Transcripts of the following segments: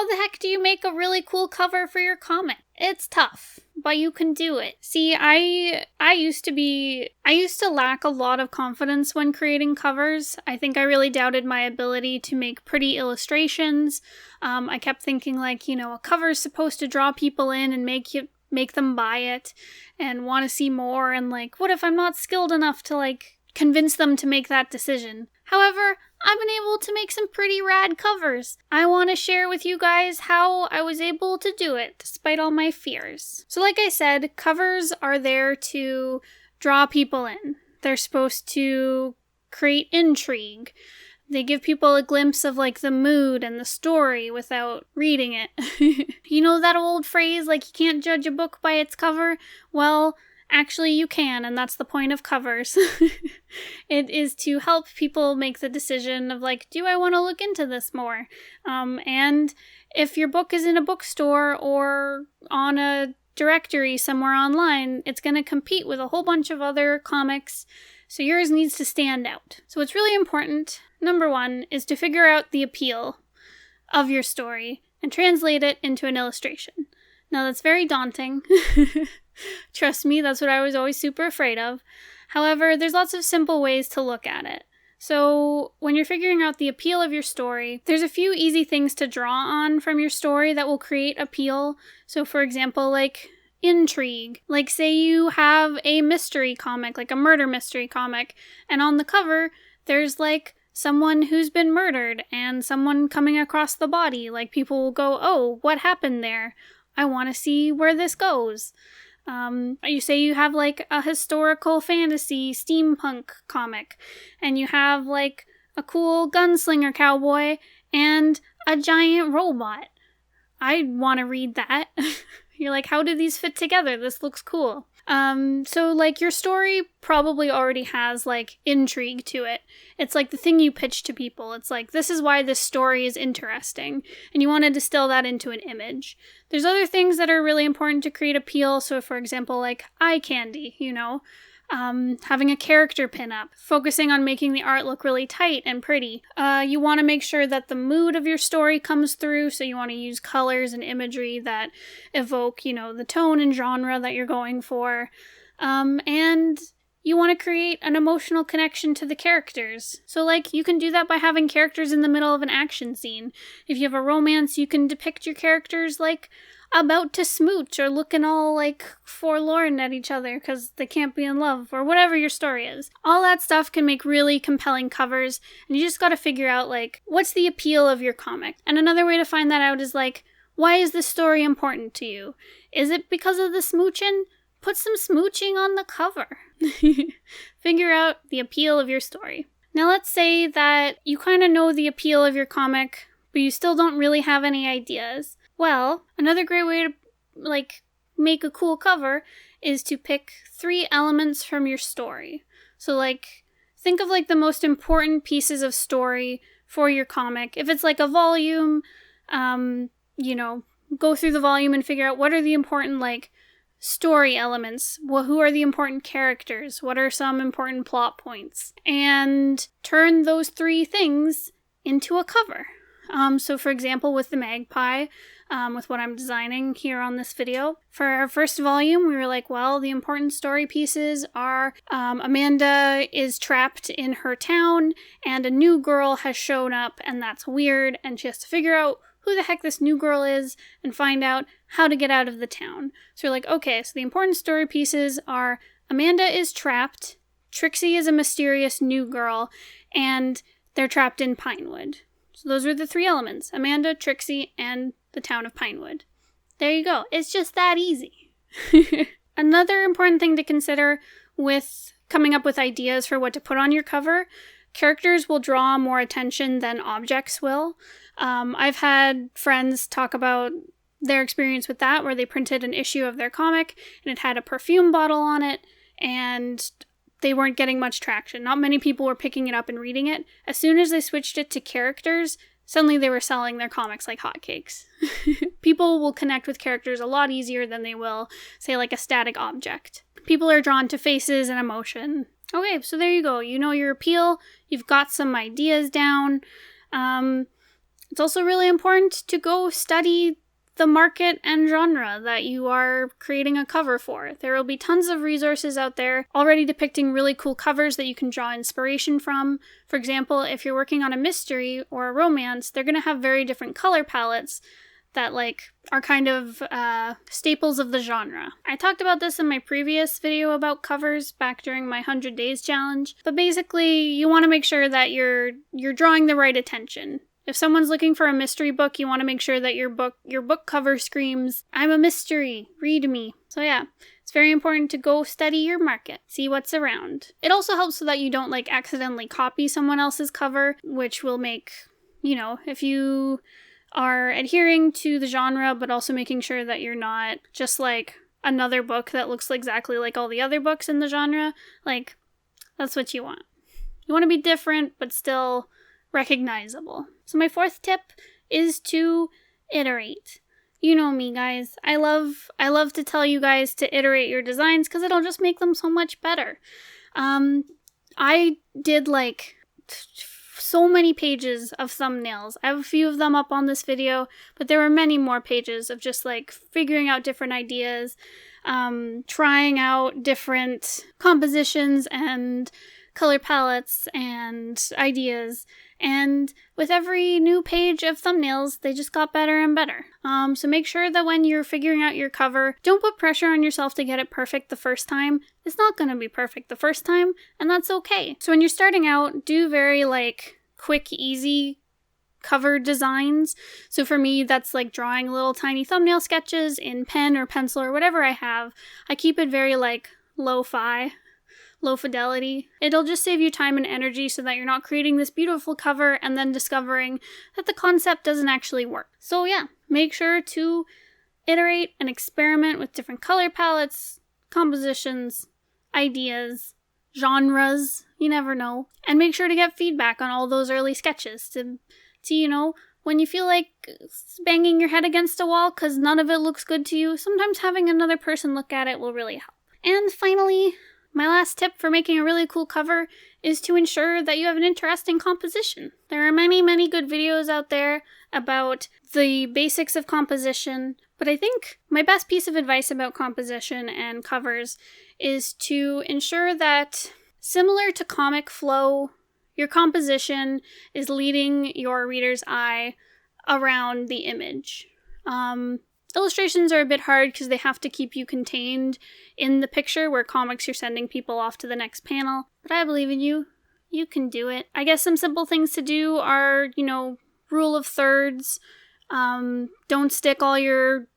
How the heck do you make a really cool cover for your comic? It's tough, but you can do it. See, I used to lack a lot of confidence when creating covers. I think I really doubted my ability to make pretty illustrations. I kept thinking like, a cover is supposed to draw people in and make them buy it and want to see more, and like, what if I'm not skilled enough to like convince them to make that decision? However, I've been able to make some pretty rad covers. I want to share with you guys how I was able to do it despite all my fears. So like I said, covers are there to draw people in. They're supposed to create intrigue. They give people a glimpse of like the mood and the story without reading it. You know that old phrase, like you can't judge a book by its cover? Well, actually you can, and that's the point of covers. It is to help people make the decision of like, do I want to look into this more? And if your book is in a bookstore or on a directory somewhere online, it's going to compete with a whole bunch of other comics, so yours needs to stand out. So what's really important, number one, is to figure out the appeal of your story and translate it into an illustration. Now that's very daunting. Trust me, that's what I was always super afraid of. However, there's lots of simple ways to look at it. So when you're figuring out the appeal of your story, there's a few easy things to draw on from your story that will create appeal. So for example, like intrigue. Like say you have a mystery comic, like a murder mystery comic, and on the cover, there's like someone who's been murdered and someone coming across the body. Like people will go, oh, what happened there? I want to see where this goes. You say you have like a historical fantasy steampunk comic, and you have like a cool gunslinger cowboy and a giant robot. I want to read that. You're like, how do these fit together? This looks cool. So like your story probably already has like intrigue to it. It's like the thing you pitch to people. It's like, this is why this story is interesting. And you want to distill that into an image. There's other things that are really important to create appeal. So for example, like eye candy, having a character pinup, focusing on making the art look really tight and pretty. You want to make sure that the mood of your story comes through, so you want to use colors and imagery that evoke, the tone and genre that you're going for. And you want to create an emotional connection to the characters. So, like, you can do that by having characters in the middle of an action scene. If you have a romance, you can depict your characters, like, about to smooch or looking all, like, forlorn at each other because they can't be in love, or whatever your story is. All that stuff can make really compelling covers, and you just gotta figure out, like, what's the appeal of your comic? And another way to find that out is, like, why is this story important to you? Is it because of the smooching? Put some smooching on the cover. Figure out the appeal of your story. Now let's say that you kind of know the appeal of your comic, but you still don't really have any ideas. Well, another great way to, like, make a cool cover is to pick 3 elements from your story. So, like, think of, like, the most important pieces of story for your comic. If it's, like, a volume, go through the volume and figure out what are the important, like, story elements. Well, who are the important characters? What are some important plot points? And turn those 3 things into a cover. So for example, with the magpie, with what I'm designing here on this video, for our first volume, we were like, well, the important story pieces are Amanda is trapped in her town and a new girl has shown up and that's weird, and she has to figure out who the heck this new girl is and find out how to get out of the town. So we're like, okay, so the important story pieces are Amanda is trapped, Trixie is a mysterious new girl, and they're trapped in Pinewood. So those are the 3 elements: Amanda, Trixie, and the town of Pinewood. There you go. It's just that easy. Another important thing to consider with coming up with ideas for what to put on your cover: characters will draw more attention than objects will. I've had friends talk about their experience with that, where they printed an issue of their comic and it had a perfume bottle on it, and they weren't getting much traction. Not many people were picking it up and reading it. As soon as they switched it to characters, suddenly they were selling their comics like hotcakes. People will connect with characters a lot easier than they will, say, like a static object. People are drawn to faces and emotion. Okay, so there you go. You know your appeal. You've got some ideas down. It's also really important to go study the market and genre that you are creating a cover for. There will be tons of resources out there already depicting really cool covers that you can draw inspiration from. For example, if you're working on a mystery or a romance, they're going to have very different color palettes that are kind of staples of the genre. I talked about this in my previous video about covers back during my 100 Days challenge, but basically you want to make sure that you're drawing the right attention. If someone's looking for a mystery book, you want to make sure that your book cover screams, "I'm a mystery, read me." So yeah, it's very important to go study your market, see what's around. It also helps so that you don't accidentally copy someone else's cover, which will make, if you are adhering to the genre, but also making sure that you're not just another book that looks exactly like all the other books in the genre, that's what you want. You want to be different, but still recognizable. So my fourth tip is to iterate. You know me, guys. I love to tell you guys to iterate your designs because it'll just make them so much better. I did so many pages of thumbnails. I have a few of them up on this video, but there were many more pages of just figuring out different ideas, trying out different compositions and color palettes and ideas. And with every new page of thumbnails, they just got better and better. So make sure that when you're figuring out your cover, don't put pressure on yourself to get it perfect the first time. It's not going to be perfect the first time, and that's okay. So when you're starting out, do very quick, easy cover designs. So for me, that's drawing little tiny thumbnail sketches in pen or pencil or whatever I have. I keep it very lo-fi. Low fidelity. It'll just save you time and energy so that you're not creating this beautiful cover and then discovering that the concept doesn't actually work. So yeah, make sure to iterate and experiment with different color palettes, compositions, ideas, genres, you never know. And make sure to get feedback on all those early sketches to when you feel like banging your head against a wall because none of it looks good to you, sometimes having another person look at it will really help. And finally, my last tip for making a really cool cover is to ensure that you have an interesting composition. There are many, many good videos out there about the basics of composition, but I think my best piece of advice about composition and covers is to ensure that, similar to comic flow, your composition is leading your reader's eye around the image. Illustrations are a bit hard because they have to keep you contained in the picture, where comics you're sending people off to the next panel. But I believe in you. You can do it. I guess some simple things to do are, rule of thirds. Don't stick all your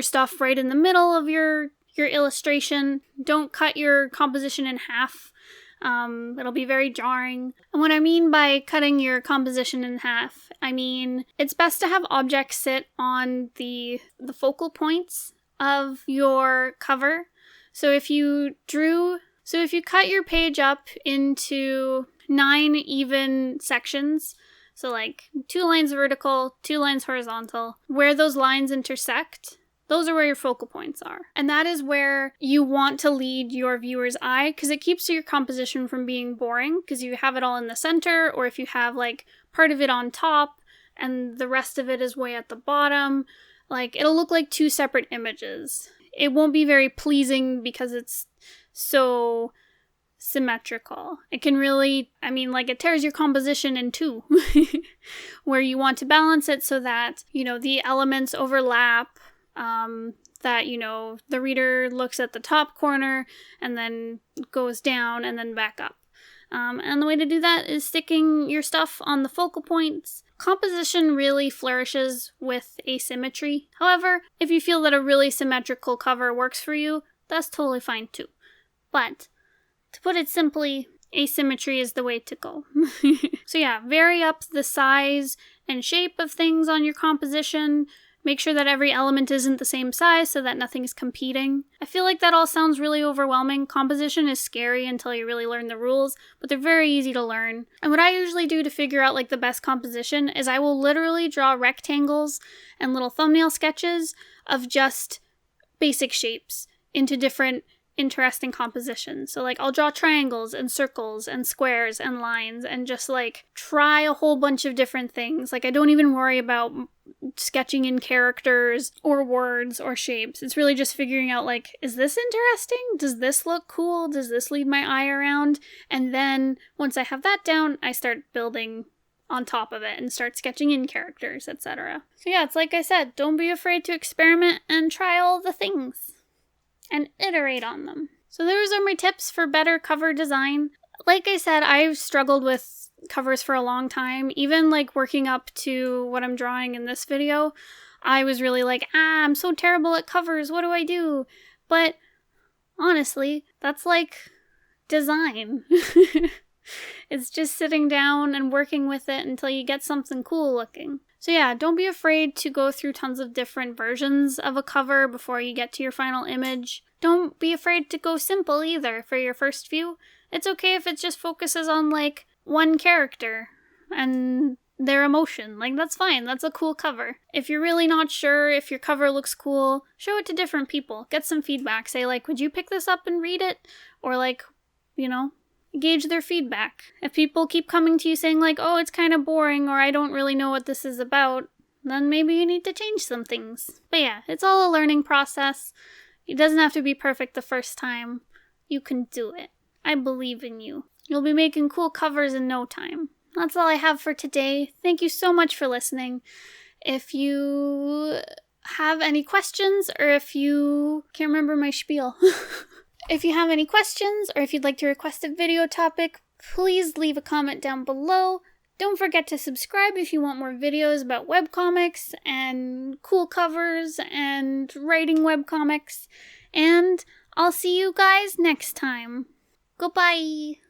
stuff right in the middle of your illustration. Don't cut your composition in half. It'll be very jarring. And what I mean by cutting your composition in half, I mean it's best to have objects sit on the focal points of your cover. So if you cut your page up into 9 even sections, so 2 lines vertical, 2 lines horizontal, where those lines intersect, those are where your focal points are. And that is where you want to lead your viewer's eye, because it keeps your composition from being boring, because you have it all in the center, or if you have part of it on top and the rest of it is way at the bottom, it'll look like 2 separate images. It won't be very pleasing because it's so symmetrical. It can really, it tears your composition in two, where you want to balance it so that, the elements overlap, that, the reader looks at the top corner and then goes down and then back up. And the way to do that is sticking your stuff on the focal points. Composition really flourishes with asymmetry. However, if you feel that a really symmetrical cover works for you, that's totally fine too. But, to put it simply, asymmetry is the way to go. So yeah, vary up the size and shape of things on your composition. Make sure that every element isn't the same size so that nothing's competing. I feel like that all sounds really overwhelming. Composition is scary until you really learn the rules, but they're very easy to learn. And what I usually do to figure out the best composition is I will literally draw rectangles and little thumbnail sketches of just basic shapes into different interesting compositions. So like I'll draw triangles and circles and squares and lines and just like try a whole bunch of different things. Like I don't even worry about sketching in characters or words or shapes. It's really just figuring out like, is this interesting? Does this look cool? Does this lead my eye around? And then once I have that down, I start building on top of it and start sketching in characters, etc. So yeah, it's like I said, don't be afraid to experiment and try all the things and iterate on them. So those are my tips for better cover design. Like I said, I've struggled with covers for a long time. Even like working up to what I'm drawing in this video, I was really like, I'm so terrible at covers, what do I do? But honestly, that's like design. It's just sitting down and working with it until you get something cool looking. So yeah, don't be afraid to go through tons of different versions of a cover before you get to your final image. Don't be afraid to go simple either for your first few. It's okay if it just focuses on like one character and their emotion. Like that's fine, that's a cool cover. If you're really not sure if your cover looks cool, show it to different people. Get some feedback. Say like, would you pick this up and read it? Or like, gauge their feedback. If people keep coming to you saying like, oh, it's kind of boring, or I don't really know what this is about, then maybe you need to change some things. But yeah, it's all a learning process. It doesn't have to be perfect the first time. You can do it. I believe in you. You'll be making cool covers in no time. That's all I have for today. Thank you so much for listening. If you have any questions, or if you can't remember my spiel. If you have any questions, or if you'd like to request a video topic, please leave a comment down below. Don't forget to subscribe if you want more videos about webcomics and cool covers and writing webcomics. And I'll see you guys next time. Goodbye!